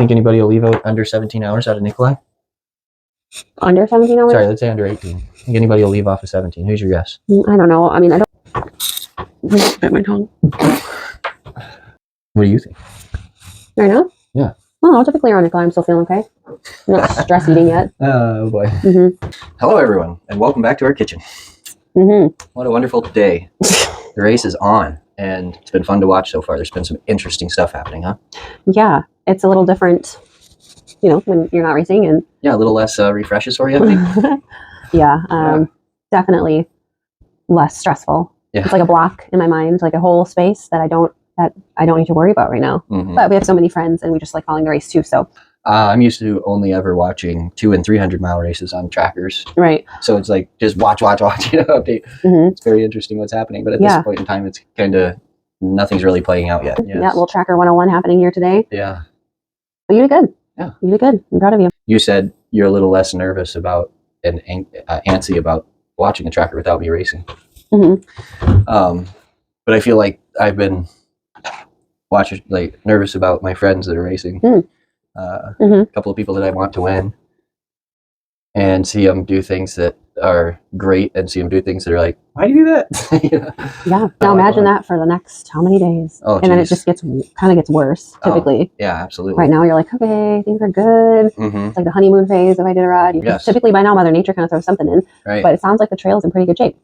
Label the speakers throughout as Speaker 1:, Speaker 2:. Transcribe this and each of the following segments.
Speaker 1: Think anybody will leave out under 17 hours out of Nikolai?
Speaker 2: Under 17 hours?
Speaker 1: Sorry, let's say under 18. Think anybody will leave off of 17? Who's your guess?
Speaker 2: I don't know. I mean, I don't bit my tongue.
Speaker 1: What do you think?
Speaker 2: Right now?
Speaker 1: Yeah.
Speaker 2: Oh, typically around Nikolai, I'm still feeling okay. I'm not stress eating yet.
Speaker 1: Oh boy.
Speaker 2: Mm-hmm.
Speaker 1: Hello everyone, and welcome back to our kitchen.
Speaker 2: Mm-hmm.
Speaker 1: What a wonderful day. The race is on, and it's been fun to watch so far. There's been some interesting stuff happening, huh?
Speaker 2: Yeah, it's a little different, when you're not racing. And
Speaker 1: yeah, a little less refreshes for you, I think.
Speaker 2: Yeah, definitely less stressful.
Speaker 1: Yeah.
Speaker 2: It's like a block in my mind, like a whole space that I don't need to worry about right now.
Speaker 1: Mm-hmm.
Speaker 2: But we have so many friends, and we just like following the race too. So
Speaker 1: I'm used to only ever watching 200 and 300 mile races on trackers.
Speaker 2: Right.
Speaker 1: So it's like just watch, update.
Speaker 2: Mm-hmm.
Speaker 1: It's very interesting what's happening, but at this point in time, it's kind of nothing's really playing out yet. Yes.
Speaker 2: Yeah, little tracker 101 happening here today.
Speaker 1: Yeah.
Speaker 2: But you did good.
Speaker 1: Yeah.
Speaker 2: You did good. I'm proud of you.
Speaker 1: You said you're a little less nervous about and antsy about watching a tracker without me racing.
Speaker 2: Mm-hmm.
Speaker 1: But I feel like I've been nervous about my friends that are racing. A couple of people that I want to win, and see them do things that are great, and see them do things that are like, why do you do that?
Speaker 2: Yeah. Now imagine that for the next how many days?
Speaker 1: Oh,
Speaker 2: and then it just gets worse typically.
Speaker 1: Yeah, absolutely.
Speaker 2: Right now you're like, okay, things are good. It's like the honeymoon phase of Iditarod.
Speaker 1: Yes.
Speaker 2: Typically by now Mother Nature kind of throws something in.
Speaker 1: Right.
Speaker 2: But it sounds like the trail's in pretty good shape.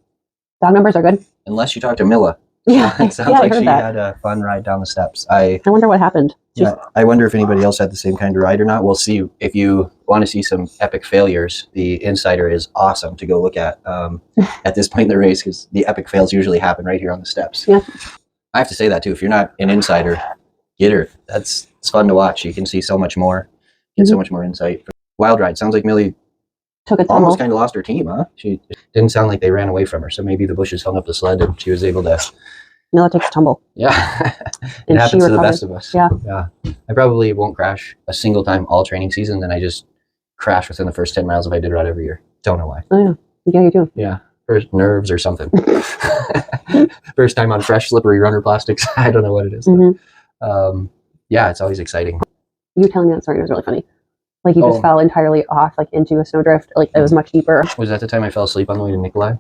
Speaker 2: Dog numbers are good.
Speaker 1: Unless you talk to Milla.
Speaker 2: Yeah.
Speaker 1: It sounds like she had a fun ride down the steps.
Speaker 2: I wonder what happened.
Speaker 1: Yeah, I wonder if anybody else had the same kind of ride or not. We'll see. If you want to see some epic failures, the Insider is awesome to go look at this point in the race, because the epic fails usually happen right here on the steps.
Speaker 2: Yeah.
Speaker 1: I have to say that too. If you're not an Insider, get her. It's fun to watch. You can see so much more, get so much more insight. Wild ride. Sounds like Millie
Speaker 2: took a tumble.
Speaker 1: Almost kind of lost her team, huh? She didn't sound like they ran away from her. So maybe the bushes hung up the sled and she was able to.
Speaker 2: Milla takes a tumble.
Speaker 1: Yeah. It happens to the best of us.
Speaker 2: Yeah.
Speaker 1: Yeah. I probably won't crash a single time all training season. Then I just crash within the first 10 miles of Iditarod every year. Don't know why.
Speaker 2: Oh, yeah. Yeah, you do.
Speaker 1: Yeah. First nerves or something. First time on fresh, slippery runner plastics. I don't know what it is. Yeah, it's always exciting.
Speaker 2: You telling me that story was really funny. Like you just fell entirely off, like into a snowdrift. Like it was much deeper.
Speaker 1: Was that the time I fell asleep on the way to Nikolai?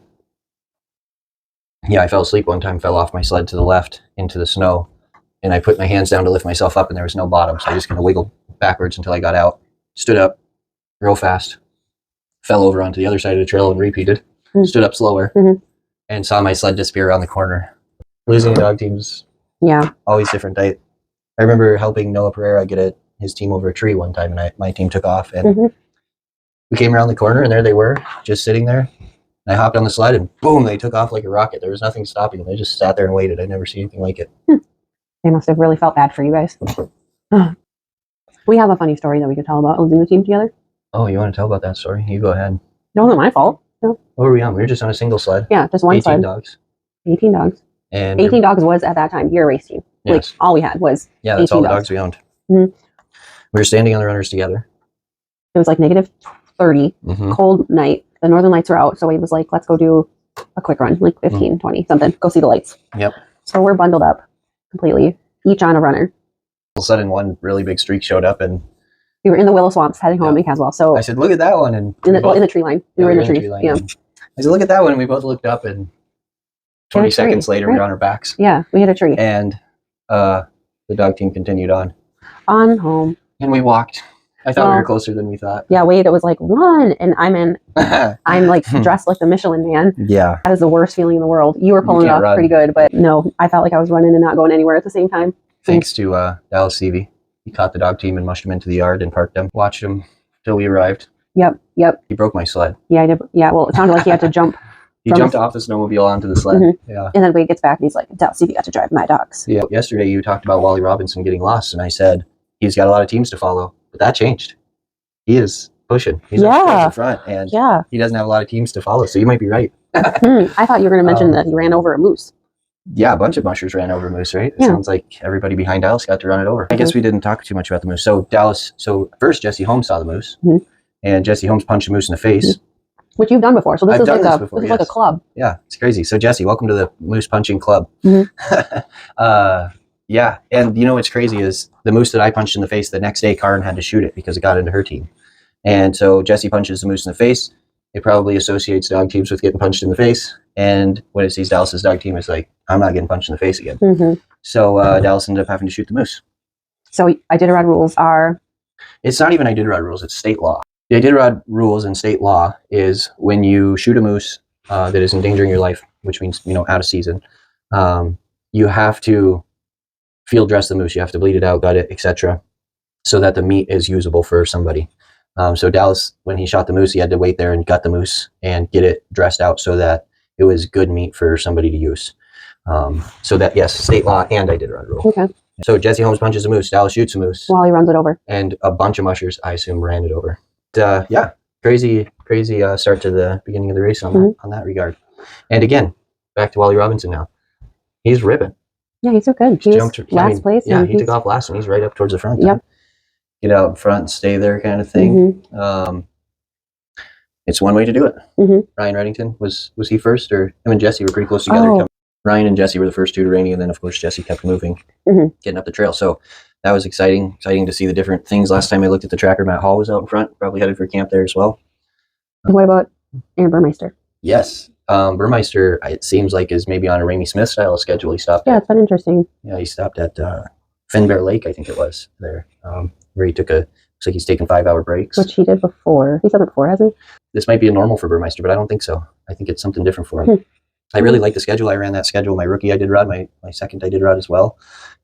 Speaker 1: Yeah, I fell asleep one time, fell off my sled to the left into the snow, and I put my hands down to lift myself up, and there was no bottom, so I just kind of wiggled backwards until I got out, stood up real fast, fell over onto the other side of the trail and repeated, stood up slower, and saw my sled disappear around the corner. Losing a dog team's always different. I remember helping Noah Pereira get his team over a tree one time, and my team took off, and we came around the corner, and there they were, just sitting there. I hopped on the sled and boom, they took off like a rocket. There was nothing stopping them. They just sat there and waited. I'd never seen anything like it.
Speaker 2: They must have really felt bad for you guys. We have a funny story that we could tell about losing the team together.
Speaker 1: Oh, you want to tell about that story? You go ahead.
Speaker 2: No, it wasn't my fault. No.
Speaker 1: What were we on? We were just on a single sled.
Speaker 2: Yeah, just one
Speaker 1: 18
Speaker 2: sled.
Speaker 1: 18 dogs.
Speaker 2: 18 dogs.
Speaker 1: And
Speaker 2: 18 dogs was at that time your race team.
Speaker 1: Yes.
Speaker 2: Like all we had was
Speaker 1: that's all the dogs we owned. We were standing on the runners together.
Speaker 2: It was like negative 30, cold night. The northern lights were out, so he was like, let's go do a quick run, like 15, 20, something. Go see the lights.
Speaker 1: Yep.
Speaker 2: So we're bundled up completely, each on a runner.
Speaker 1: All of a sudden, one really big streak showed up, and
Speaker 2: we were in the willow swamps heading home in Caswell. So
Speaker 1: I said, look at that one. And
Speaker 2: in the tree line. We were in the tree.
Speaker 1: line.
Speaker 2: Yeah.
Speaker 1: I said, look at that one. And we both looked up, and 20 seconds later, we were on our backs.
Speaker 2: Yeah, we hit a tree.
Speaker 1: And the dog team continued on.
Speaker 2: On home.
Speaker 1: And we walked. I thought we were closer than we thought.
Speaker 2: Yeah, Wade, it was like, run. And I'm like dressed like the Michelin Man.
Speaker 1: Yeah.
Speaker 2: That is the worst feeling in the world. You were pulling it off pretty good, but no, I felt like I was running and not going anywhere at the same time.
Speaker 1: Thanks to Dallas Seavey. He caught the dog team and mushed them into the yard and parked them. Watched them till we arrived.
Speaker 2: Yep.
Speaker 1: He broke my sled.
Speaker 2: Yeah, I did. Yeah, well, it sounded like he had to jump.
Speaker 1: He jumped off the snowmobile onto the sled. Yeah.
Speaker 2: And then Wade gets back and he's like, Dallas Seavey got to drive my dogs.
Speaker 1: Yeah. Yesterday you talked about Wally Robinson getting lost, and I said he's got a lot of teams to follow, but that changed. He is pushing. He's in front, and he doesn't have a lot of teams to follow, so you might be right.
Speaker 2: I thought you were going to mention that he ran over a moose.
Speaker 1: Yeah, a bunch of mushers ran over a moose, right? It sounds like everybody behind Dallas got to run it over. I guess we didn't talk too much about the moose. So first Jesse Holmes saw the moose, and Jesse Holmes punched a moose in the face.
Speaker 2: Which you've done before. So this is like a club.
Speaker 1: Yeah, it's crazy. So Jesse, welcome to the moose punching club. Yeah, and you know what's crazy is the moose that I punched in the face the next day, Karen had to shoot it because it got into her team. And so Jesse punches the moose in the face. It probably associates dog teams with getting punched in the face. And when it sees Dallas's dog team, it's like, I'm not getting punched in the face again.
Speaker 2: Mm-hmm.
Speaker 1: So Dallas ended up having to shoot the moose.
Speaker 2: So Iditarod rules are?
Speaker 1: It's not even Iditarod rules, it's state law. The Iditarod rules in state law is when you shoot a moose that is endangering your life, which means, you know, out of season, you have to field dress the moose. You have to bleed it out, gut it, etc., so that the meat is usable for somebody. So Dallas, when he shot the moose, he had to wait there and gut the moose and get it dressed out so that it was good meat for somebody to use. So that, yes, state law and Iditarod rule.
Speaker 2: Okay.
Speaker 1: So Jesse Holmes punches a moose, Dallas shoots a moose.
Speaker 2: While he runs it over.
Speaker 1: And a bunch of mushers, I assume, ran it over. Yeah, crazy start to the beginning of the race on that regard. And again, back to Wally Robinson now. He's ripping.
Speaker 2: Yeah, he's so good. He
Speaker 1: jumped
Speaker 2: last place.
Speaker 1: Yeah, he took off last and he's right up towards the front.
Speaker 2: Yep.
Speaker 1: Get out in front and stay there kind of thing. It's one way to do it. Ryan Reddington, was he first, or him and Jesse were pretty close together? Ryan and Jesse were the first two to Rainey, and then of course Jesse kept moving, getting up the trail. So that was exciting to see the different things. Last time I looked at the tracker, Matt Hall was out in front, probably headed for camp there as well.
Speaker 2: What about Aaron Burmeister?
Speaker 1: Yes. Burmeister, it seems like, is maybe on a Ramey Smith style of schedule. He stopped.
Speaker 2: Yeah, it's been interesting.
Speaker 1: Yeah, he stopped at Finn Bear Lake, I think it was, there, where he took looks like he's taken 5-hour breaks.
Speaker 2: Which he did before. He's done it before, hasn't he?
Speaker 1: This might be a normal for Burmeister, but I don't think so. I think it's something different for him. I really like the schedule. I ran that schedule my rookie Iditarod, my second Iditarod as well,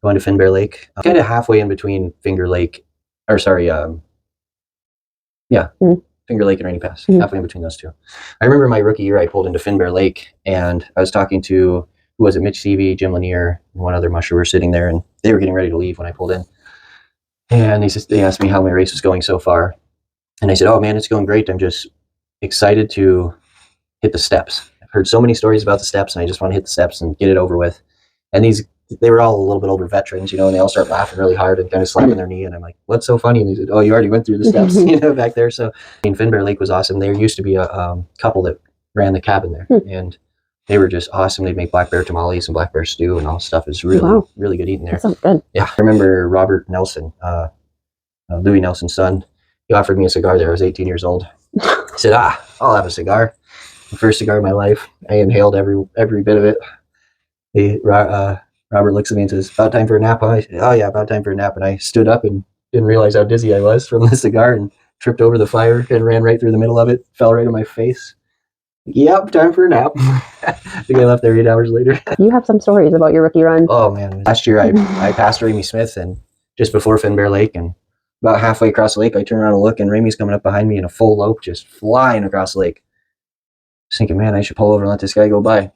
Speaker 1: going to Finn Bear Lake. Kind of halfway in between Finger Lake, or sorry, Finger Lake and Rainy Pass, halfway in between those two. I remember my rookie year, I pulled into Finn Bear Lake, and I was talking to, who was it, Mitch Seavey, Jim Lanier, and one other musher were sitting there, and they were getting ready to leave when I pulled in. And they asked me how my race was going so far. And I said, oh man, it's going great. I'm just excited to hit the steps. I've heard so many stories about the steps, and I just want to hit the steps and get it over with. And they were all a little bit older veterans, you know, and they all start laughing really hard and kind of slapping their knee. And I'm like, what's so funny? And they said, oh, you already went through the steps, you know, back there. So, I mean, Finn Bear Lake was awesome. There used to be a couple that ran the cabin there, and they were just awesome. They'd make black bear tamales and black bear stew and all this stuff. It was really, really good eating there.
Speaker 2: That sounds good.
Speaker 1: Yeah. I remember Robert Nelson, Louis Nelson's son. He offered me a cigar there. I was 18 years old. I said, I'll have a cigar. The first cigar of my life. I inhaled every bit of it. Robert looks at me and says, about time for a nap. I said, oh yeah, about time for a nap. And I stood up and didn't realize how dizzy I was from the cigar and tripped over the fire and ran right through the middle of it, fell right on my face. Yep, time for a nap. I think I left there 8 hours later.
Speaker 2: You have some stories about your rookie run.
Speaker 1: Oh man, last year I passed Ramey Smith, and just before Finn Bear Lake, and about halfway across the lake, I turn around and look, and Ramey's coming up behind me in a full lope, just flying across the lake. Just thinking, man, I should pull over and let this guy go by.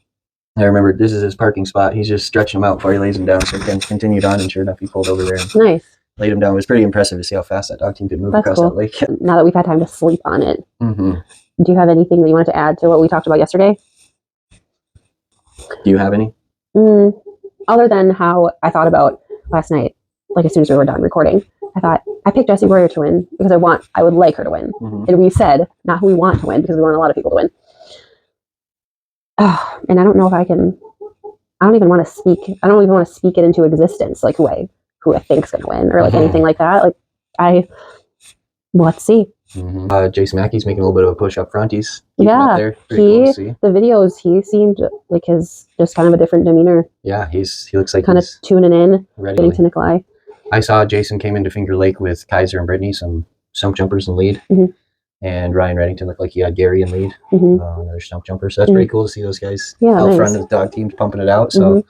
Speaker 1: I remember this is his parking spot. He's just stretching him out before he lays him down. So I continued on, and sure enough, he pulled over there and laid him down. It was pretty impressive to see how fast that dog team could move across that lake.
Speaker 2: Now that we've had time to sleep on it, do you have anything that you wanted to add to what we talked about yesterday?
Speaker 1: Do you have any?
Speaker 2: Other than how I thought about last night, like as soon as we were done recording, I thought I picked Jessie Boyer to win because I would like her to win. And we said not who we want to win because we want a lot of people to win. And I don't know if I don't even want to speak it into existence, like who I think's going to win or like anything like that. Like let's see.
Speaker 1: Jason Mackey's making a little bit of a push up front. He's up there.
Speaker 2: Cool to see. The videos, he seemed like his just kind of a different demeanor.
Speaker 1: Yeah, he looks like
Speaker 2: kind of tuning in,
Speaker 1: ready.
Speaker 2: Getting to Nikolai.
Speaker 1: I saw Jason came into Finger Lake with Kaiser and Brittany, some stump jumpers in lead. And Ryan Reddington looked like he had Gary in lead, another stump jumper. So that's pretty cool to see those guys out front of the dog teams pumping it out. So,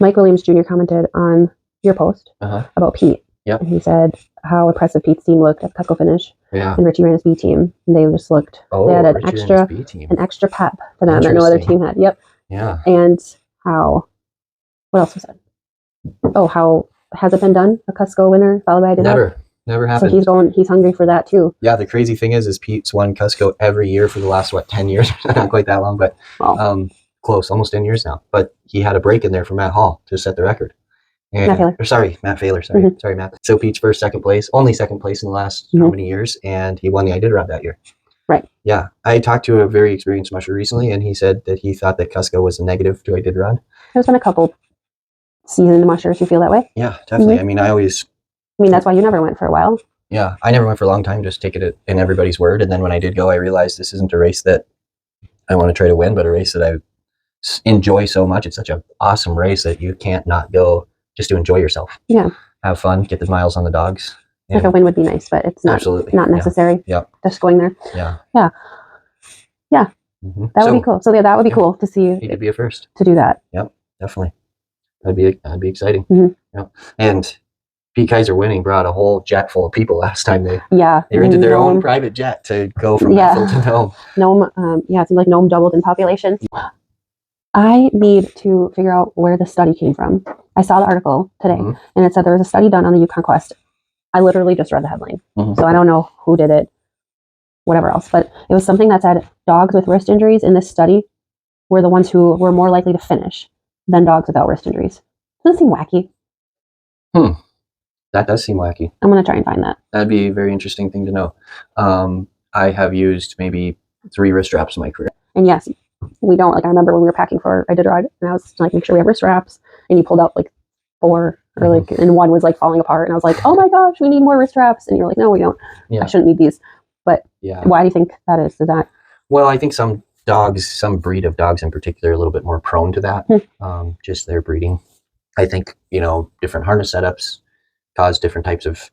Speaker 2: Mike Williams Jr. commented on your post about Pete.
Speaker 1: Yep.
Speaker 2: And he said how impressive Pete's team looked at the Cusco finish.
Speaker 1: Yeah.
Speaker 2: And Richie ran his B team. And they just looked, they had an extra pep to them that no other team had. Yep.
Speaker 1: Yeah.
Speaker 2: And what else was said? How has it been done? A Cusco winner followed by a
Speaker 1: Never happened.
Speaker 2: So he's hungry for that too.
Speaker 1: Yeah, the crazy thing is Pete's won Cusco every year for the last 10 years. Not quite that long, but close, almost 10 years now. But he had a break in there for Matt Hall to set the record. And, Matt Failer. Sorry, Matt. So Pete's only second place in the last how many years, and he won the Iditarod that year.
Speaker 2: Right.
Speaker 1: Yeah. I talked to a very experienced musher recently, and he said that he thought that Cusco was a negative to Iditarod.
Speaker 2: There's been a couple seasoned mushers who feel that way.
Speaker 1: Yeah, definitely.
Speaker 2: Mhm.
Speaker 1: I mean,
Speaker 2: that's why you never went for a while.
Speaker 1: Yeah, I never went for a long time, just take it in everybody's word. And then when I did go, I realized this isn't a race that I want to try to win, but a race that I enjoy so much. It's such an awesome race that you can't not go just to enjoy yourself.
Speaker 2: Yeah.
Speaker 1: Have fun, get the miles on the dogs.
Speaker 2: Like a win would be nice, but it's not
Speaker 1: absolutely
Speaker 2: not necessary.
Speaker 1: Yeah.
Speaker 2: Just going there.
Speaker 1: Yeah.
Speaker 2: Yeah. Yeah.
Speaker 1: Mm-hmm.
Speaker 2: That would be cool. So yeah, that would be cool to see.
Speaker 1: It could be a first.
Speaker 2: To do that.
Speaker 1: Yep, definitely. That'd be exciting.
Speaker 2: Mm-hmm.
Speaker 1: Yep. And Pete Kaiser winning brought a whole jet full of people last time. They rented their own private jet to go from Bethel to Nome.
Speaker 2: Nome, it seemed like Nome doubled in population. I need to figure out where the study came from. I saw the article today, and it said there was a study done on the Yukon Quest. I literally just read the headline, so I don't know who did it, whatever else. But it was something that said dogs with wrist injuries in this study were the ones who were more likely to finish than dogs without wrist injuries. Doesn't seem wacky.
Speaker 1: That does seem wacky.
Speaker 2: I'm going to try and find that.
Speaker 1: That'd be a very interesting thing to know. I have used maybe 3 wrist straps in my career.
Speaker 2: And yes, we don't, like, I remember when we were packing for Iditarod, and I was like, make sure we have wrist straps, and you pulled out like 4, or like, and one was like falling apart, and I was like, oh my gosh, we need more wrist straps, and you're like, no, we don't. I shouldn't need these. But why do you think that is? Is that?
Speaker 1: Well, I think some dogs, some breed of dogs in particular, are a little bit more prone to that. Just their breeding. I think, different harness setups cause different types of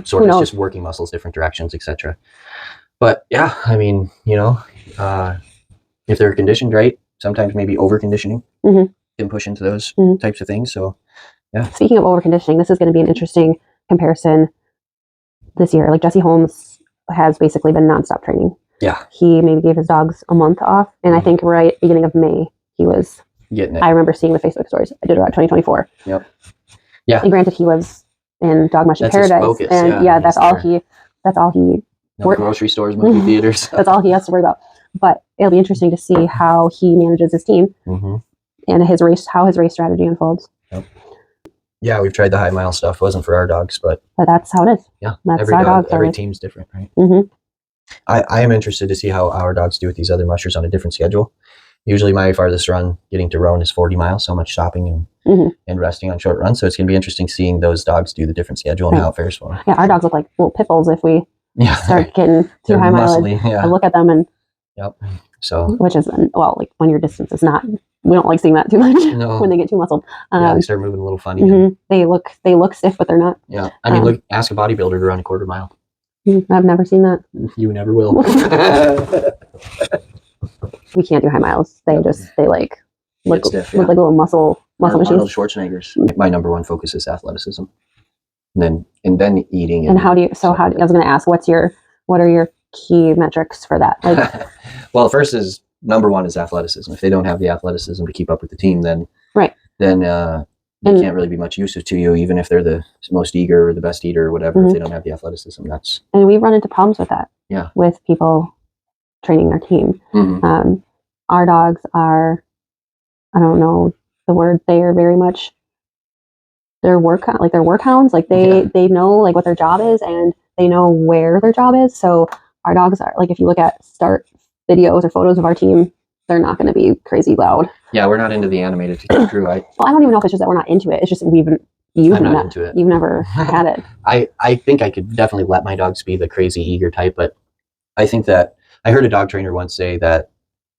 Speaker 1: soreness, just working muscles, different directions, etc. But yeah, I mean, if they're conditioned right, sometimes maybe overconditioning can push into those types of things. So yeah.
Speaker 2: Speaking of overconditioning, this is going to be an interesting comparison this year. Like, Jesse Holmes has basically been nonstop training.
Speaker 1: Yeah.
Speaker 2: He maybe gave his dogs a month off, and I think right beginning of May he was
Speaker 1: getting it.
Speaker 2: I remember seeing the Facebook stories. I did around 2024.
Speaker 1: Yep. Yeah.
Speaker 2: And granted, he was in Dog Mushing Paradise,
Speaker 1: focus,
Speaker 2: and that's all he.
Speaker 1: No grocery stores, movie theaters.
Speaker 2: That's all he has to worry about. But it'll be interesting to see how he manages his team and how his race strategy unfolds.
Speaker 1: Yep. Yeah, we've tried the high mile stuff. It wasn't for our dogs, but
Speaker 2: that's how it is.
Speaker 1: Yeah,
Speaker 2: that's
Speaker 1: every dog, every team's different, right? I am interested to see how our dogs do with these other mushers on a different schedule. Usually my farthest run getting to Roan is 40 miles, so much stopping and resting on short runs. So it's going to be interesting seeing those dogs do the different schedule and how it fares for them. Yeah,
Speaker 2: our dogs look like little pit bulls if we start getting too high mileage. I look at them and
Speaker 1: so
Speaker 2: which is, well, like when your distance is not, we don't like seeing that too much when they get too muscled.
Speaker 1: They start moving a little funny.
Speaker 2: They look stiff, but they're not.
Speaker 1: Yeah, I mean, ask a bodybuilder to run a quarter mile.
Speaker 2: I've never seen that.
Speaker 1: You never will.
Speaker 2: We can't do high miles. They look
Speaker 1: stiff,
Speaker 2: like little muscle machines.
Speaker 1: Arnold Schwarzenegger's. My number one focus is athleticism, and then eating.
Speaker 2: And how do you? So how? I was going to ask, what are your key metrics for that? Like,
Speaker 1: well, first is number one is athleticism. If they don't have the athleticism to keep up with the team, then they can't really be much use to you, even if they're the most eager or the best eater or whatever. If they don't have the athleticism, and
Speaker 2: we've run into problems with that.
Speaker 1: Yeah,
Speaker 2: with people training their team. Our dogs are, I don't know the word, they are very much they're work hounds. Like they know like what their job is, and they know where their job is. So our dogs are like, if you look at start videos or photos of our team, they're not going to be crazy loud.
Speaker 1: Yeah, we're not into the animated crew.
Speaker 2: Well, I don't even know if it's just that we're not into it. It's just you've never had it.
Speaker 1: I think I could definitely let my dogs be the crazy eager type, but I think that I heard a dog trainer once say that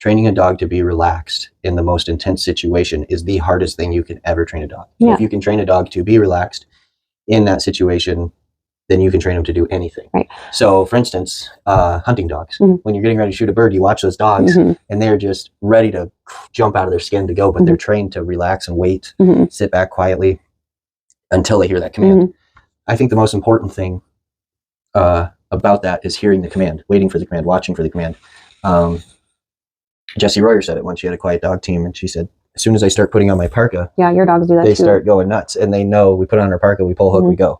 Speaker 1: training a dog to be relaxed in the most intense situation is the hardest thing you can ever train a dog. Yeah. If you can train a dog to be relaxed in that situation, then you can train them to do anything.
Speaker 2: Right.
Speaker 1: So, for instance, hunting dogs. When you're getting ready to shoot a bird, you watch those dogs, and they're just ready to jump out of their skin to go, but they're trained to relax and wait, sit back quietly until they hear that command. I think the most important thing about that is hearing the command, waiting for the command, watching for the command. Jessie Royer said it once. She had a quiet dog team, and she said, as soon as I start putting on my parka,
Speaker 2: your dogs do that
Speaker 1: they
Speaker 2: too.
Speaker 1: start going nuts, and they know we put on our parka, we pull hook, we go.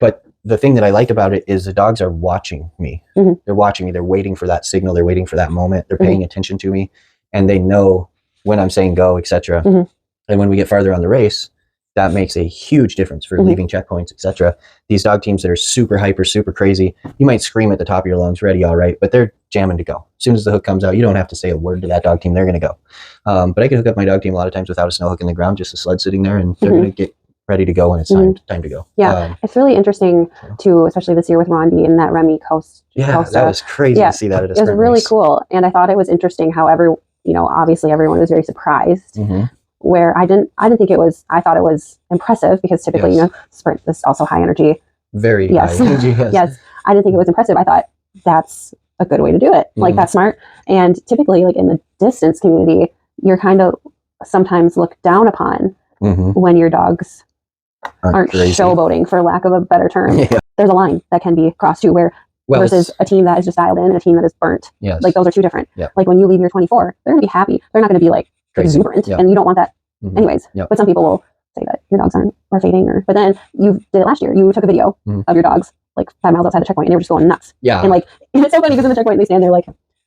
Speaker 1: But the thing that I like about it is the dogs are watching me. They're watching me. They're waiting for that signal. They're waiting for that moment. They're paying attention to me, and they know when I'm saying go, etc. And when we get farther on the race, that makes a huge difference for
Speaker 2: Mhm.
Speaker 1: leaving checkpoints, etc. These dog teams that are super hyper, super crazy, you might scream at the top of your lungs, ready, all right, but they're jamming to go. As soon as the hook comes out, you don't have to say a word to that dog team. They're going to go. But I can hook up my dog team a lot of times without a snow hook in the ground, just a sled sitting there, and they're
Speaker 2: Mhm.
Speaker 1: going to get ready to go when it's time to go.
Speaker 2: Yeah, it's really interesting too, especially this year with Rondi and that Remy Coast.
Speaker 1: Yeah,
Speaker 2: Costa.
Speaker 1: that was crazy to see that at a sprint
Speaker 2: It was really
Speaker 1: race.
Speaker 2: cool, and I thought it was interesting how obviously everyone was very surprised.
Speaker 1: Mm-hmm.
Speaker 2: Where I didn't think it was. I thought it was impressive because typically, sprint is also high energy.
Speaker 1: Very high energy.
Speaker 2: Yes. I didn't think it was impressive. I thought that's a good way to do it. Like that's smart. And typically, like in the distance community, you're kind of sometimes looked down upon when your dogs aren't showboating, for lack of a better term. Yeah. There's a line that can be crossed too, where versus a team that is just dialed in and a team that is burnt.
Speaker 1: Yes.
Speaker 2: Like those are two different.
Speaker 1: Yep.
Speaker 2: Like when you leave your 24, they're going to be happy. They're not going to be like exuberant, and you don't want that anyways. Yep. But some people will say that your dogs are fading, but then you did it last year. You took a video of your dogs like 5 miles outside the checkpoint, and they were just going nuts. Yeah. And like it's so funny because in the checkpoint they stand there like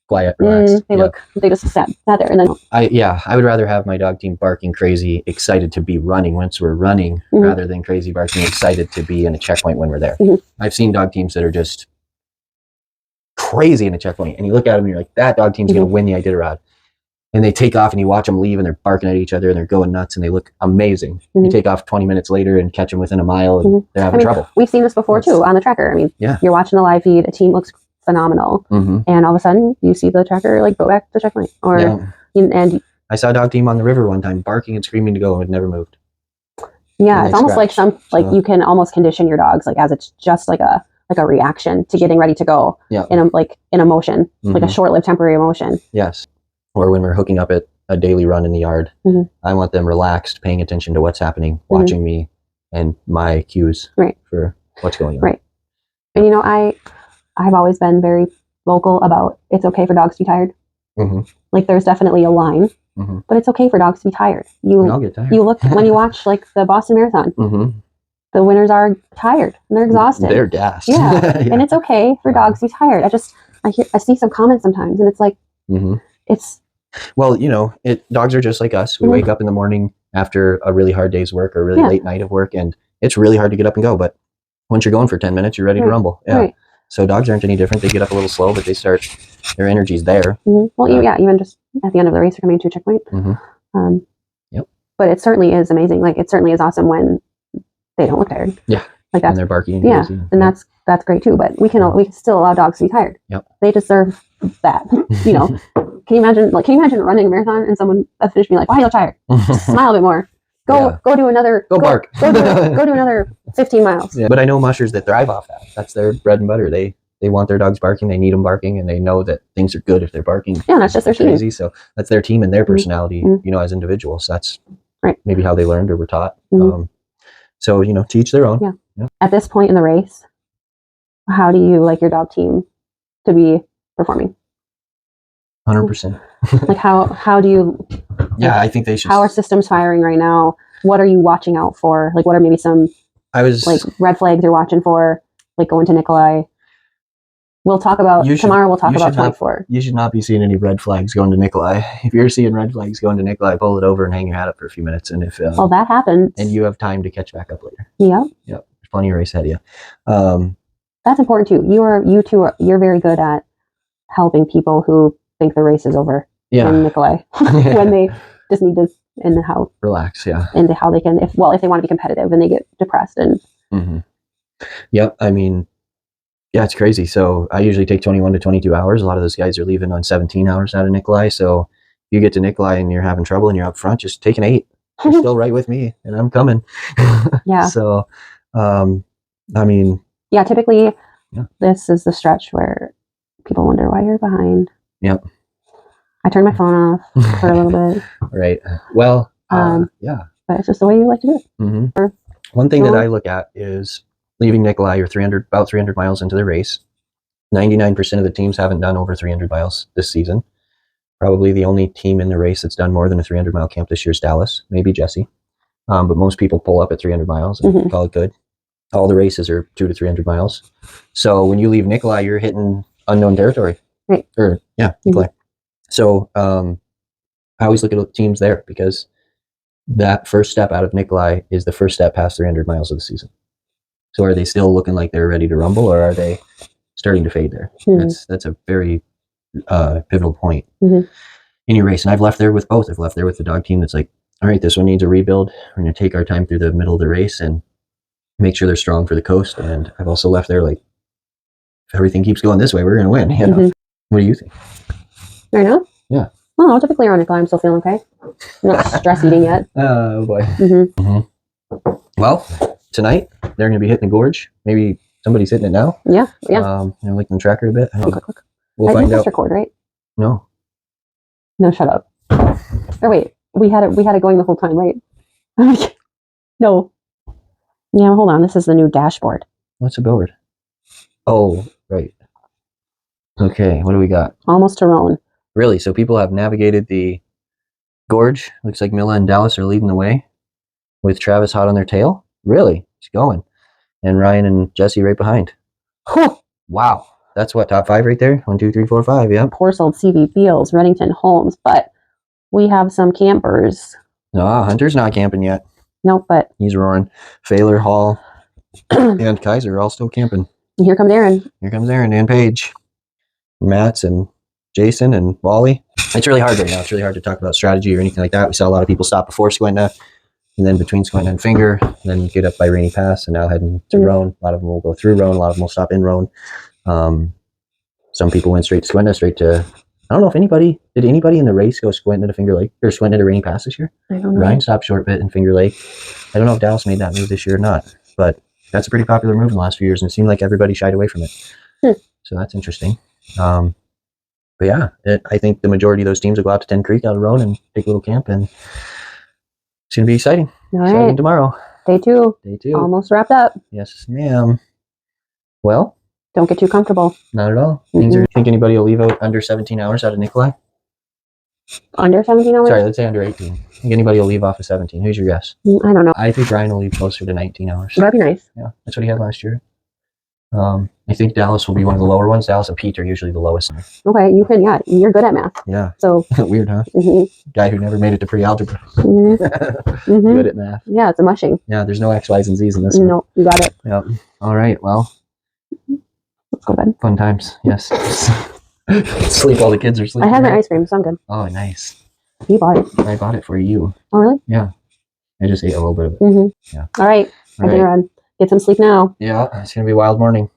Speaker 1: quiet, relaxed.
Speaker 2: They just sat there, and then
Speaker 1: I would rather have my dog team barking crazy, excited to be running once we're running, rather than crazy barking, excited to be in a checkpoint when we're there. I've seen dog teams that are just crazy in a checkpoint, and you look at them and you're like, that dog team's going to win the Iditarod. And they take off and you watch them leave and they're barking at each other and they're going nuts and they look amazing. You take off 20 minutes later and catch them within a mile and they're having trouble.
Speaker 2: We've seen this before too on the tracker. I mean, you're watching the live feed, a team looks phenomenal, and all of a sudden you see the tracker like go back to the checkpoint. And
Speaker 1: I saw a dog team on the river one time barking and screaming to go and it never moved.
Speaker 2: Yeah, it's almost like you can almost condition your dogs like as it's just like a reaction to getting ready to go in a motion, like a short-lived temporary emotion.
Speaker 1: Yes. Or when we're hooking up at a daily run in the yard, I want them relaxed, paying attention to what's happening, watching me and my cues for what's going on.
Speaker 2: Right. And I've always been very vocal about it's okay for dogs to be tired. Like there's definitely a line, but it's okay for dogs to be tired.
Speaker 1: I'll get tired.
Speaker 2: You look when you watch like the Boston Marathon. The winners are tired and they're exhausted.
Speaker 1: They're gassed.
Speaker 2: Yeah. And it's okay for dogs to be tired. I see some comments sometimes, and it's like it's.
Speaker 1: Well, dogs are just like us. We wake up in the morning after a really hard day's work or a really late night of work, and it's really hard to get up and go. But once you're going for 10 minutes, you're ready to rumble. Yeah. Right. So dogs aren't any different. They get up a little slow, but their energy's there.
Speaker 2: Well, even just at the end of the race, you're coming to a checkpoint. But it certainly is amazing. Like it certainly is awesome when they don't look tired.
Speaker 1: Yeah.
Speaker 2: Like that.
Speaker 1: And they're barking.
Speaker 2: Yeah. Crazy. And that's great too. But we can still allow dogs to be tired.
Speaker 1: Yep.
Speaker 2: They deserve that. Can you imagine running a marathon and someone at the finish being like, "Why are you tired? Just smile a bit more. Go do another.
Speaker 1: Go bark.
Speaker 2: Go do another 15 miles."
Speaker 1: Yeah. But I know mushers that thrive off that. That's their bread and butter. They want their dogs barking. They need them barking, and they know that things are good if they're barking.
Speaker 2: Yeah, that's just their
Speaker 1: crazy.
Speaker 2: team.
Speaker 1: So that's their team and their personality. As individuals, that's maybe how they learned or were taught. So to each their own.
Speaker 2: Yeah. At this point in the race, how do you like your dog team to be performing?
Speaker 1: 100%.
Speaker 2: Like how do you?
Speaker 1: Yeah, I think they should.
Speaker 2: How are systems firing right now? What are you watching out for? Like, what are maybe some red flags you're watching for? Like going to Nikolai. We'll talk about tomorrow. We'll talk about 24.
Speaker 1: You should not be seeing any red flags going to Nikolai. If you're seeing red flags going to Nikolai, pull it over and hang your hat up for a few minutes. And if
Speaker 2: that happens,
Speaker 1: and you have time to catch back up later.
Speaker 2: Yep.
Speaker 1: There's plenty of race ahead of you.
Speaker 2: That's important too. You're very good at helping people who think the race is over.
Speaker 1: Yeah.
Speaker 2: In Nikolai, when they just need to
Speaker 1: relax. Yeah.
Speaker 2: And how they can if they want to be competitive and they get depressed and.
Speaker 1: Yep. I mean. Yeah, it's crazy. So I usually take 21 to 22 hours. A lot of those guys are leaving on 17 hours out of Nikolai. So if you get to Nikolai and you're having trouble and you're up front, just take an 8. You're still right with me and I'm coming.
Speaker 2: Yeah.
Speaker 1: So, I mean.
Speaker 2: Yeah, typically this is the stretch where people wonder why you're behind.
Speaker 1: Yep.
Speaker 2: I turned my phone off for a little bit.
Speaker 1: Right. Well, yeah.
Speaker 2: But it's just the way you like to do it.
Speaker 1: One thing that I look at is leaving Nikolai, you're about 300 miles into the race. 99% of the teams haven't done over 300 miles this season. Probably the only team in the race that's done more than a 300-mile camp this year is Dallas, maybe Jesse. But most people pull up at 300 miles and call it good. All the races are 200 to 300 miles. So when you leave Nikolai, you're hitting unknown territory.
Speaker 2: Right.
Speaker 1: Nikolai. So I always look at teams there because that first step out of Nikolai is the first step past 300 miles of the season. So are they still looking like they're ready to rumble, or are they starting to fade there? That's a very pivotal point in your race. And I've left there with both. I've left there with the dog team that's like, all right, this one needs a rebuild. We're going to take our time through the middle of the race and make sure they're strong for the coast. And I've also left there like, if everything keeps going this way, we're going to win. You know? What do you think?
Speaker 2: Right now?
Speaker 1: Yeah.
Speaker 2: Well, typically around Nikolai, I'm still feeling okay. I'm not stress eating yet.
Speaker 1: Oh boy. Well, tonight they're going to be hitting the gorge. Maybe somebody's hitting it now.
Speaker 2: Yeah.
Speaker 1: Like the tracker a bit.
Speaker 2: Look.
Speaker 1: We'll
Speaker 2: I
Speaker 1: find
Speaker 2: think
Speaker 1: out.
Speaker 2: record, right?
Speaker 1: No,
Speaker 2: shut up. Or wait, we had it going the whole time, right? No. Yeah, hold on. This is the new dashboard.
Speaker 1: What's a board? Oh, right. Okay, what do we got?
Speaker 2: Almost to Roan.
Speaker 1: Really? So people have navigated the gorge. Looks like Milla and Dallas are leading the way with Travis hot on their tail. Really? He's going. And Ryan and Jesse right behind. Wow. That's what, top 5 right there? 1, 2, 3, 4, 5. Yeah.
Speaker 2: Porsold, CV, Beals, Reddington, Holmes. But we have some campers.
Speaker 1: No, Hunter's not camping yet.
Speaker 2: Nope, but
Speaker 1: he's roaring. Failer, Hall, and Kaiser are all still camping.
Speaker 2: Here comes Aaron.
Speaker 1: Here comes Aaron and Paige. Matts and Jason and Wally. It's really hard right now. It's really hard to talk about strategy or anything like that. We saw a lot of people stop before Squinta, and then between Squinta and Finger, and then get up by Rainy Pass, and now heading to Roan. A lot of them will go through Roan. A lot of them will stop in Roan. Some people went straight to Squinta, straight to... I don't know if did anybody in the race go Squinta to Finger Lake, or Squinta to Rainy Pass this year?
Speaker 2: I don't know.
Speaker 1: Ryan stopped short bit in Finger Lake. I don't know if Dallas made that move this year or not, but that's a pretty popular move in the last few years, and it seemed like everybody shied away from it. So that's interesting. But yeah, I think the majority of those teams will go out to 10 Creek out of Roan and take a little camp, and it's going to be exciting.
Speaker 2: All
Speaker 1: Exciting
Speaker 2: right.
Speaker 1: tomorrow.
Speaker 2: Day 2.
Speaker 1: Day 2.
Speaker 2: Almost wrapped up.
Speaker 1: Yes, ma'am. Well,
Speaker 2: don't get too comfortable.
Speaker 1: Not at all. You think anybody will leave out under 17 hours out of Nikolai?
Speaker 2: Under 17 hours?
Speaker 1: Sorry, let's say under 18. Think anybody will leave off of 17? Who's your guess?
Speaker 2: I don't know.
Speaker 1: I think Ryan will leave closer to 19 hours.
Speaker 2: That'd be nice.
Speaker 1: Yeah, that's what he had last year. I think Dallas will be one of the lower ones. Dallas and Pete are usually the lowest.
Speaker 2: Okay, you're good at math.
Speaker 1: Yeah.
Speaker 2: So
Speaker 1: weird, huh? Guy who never made it to pre-algebra. Good at math.
Speaker 2: Yeah, it's a mushing.
Speaker 1: Yeah, there's no X, Y's, and Z's in this one.
Speaker 2: No, you got it.
Speaker 1: Yep. All right, well.
Speaker 2: Let's go to bed.
Speaker 1: Fun times, yes. Sleep while the kids are sleeping.
Speaker 2: I had my ice cream, so I'm good.
Speaker 1: Oh, nice.
Speaker 2: You bought it.
Speaker 1: I bought it for you.
Speaker 2: Oh, really?
Speaker 1: Yeah. I just ate a little bit of it.
Speaker 2: Yeah. All right. I can run. Get some sleep now.
Speaker 1: Yeah, it's going to be a wild morning.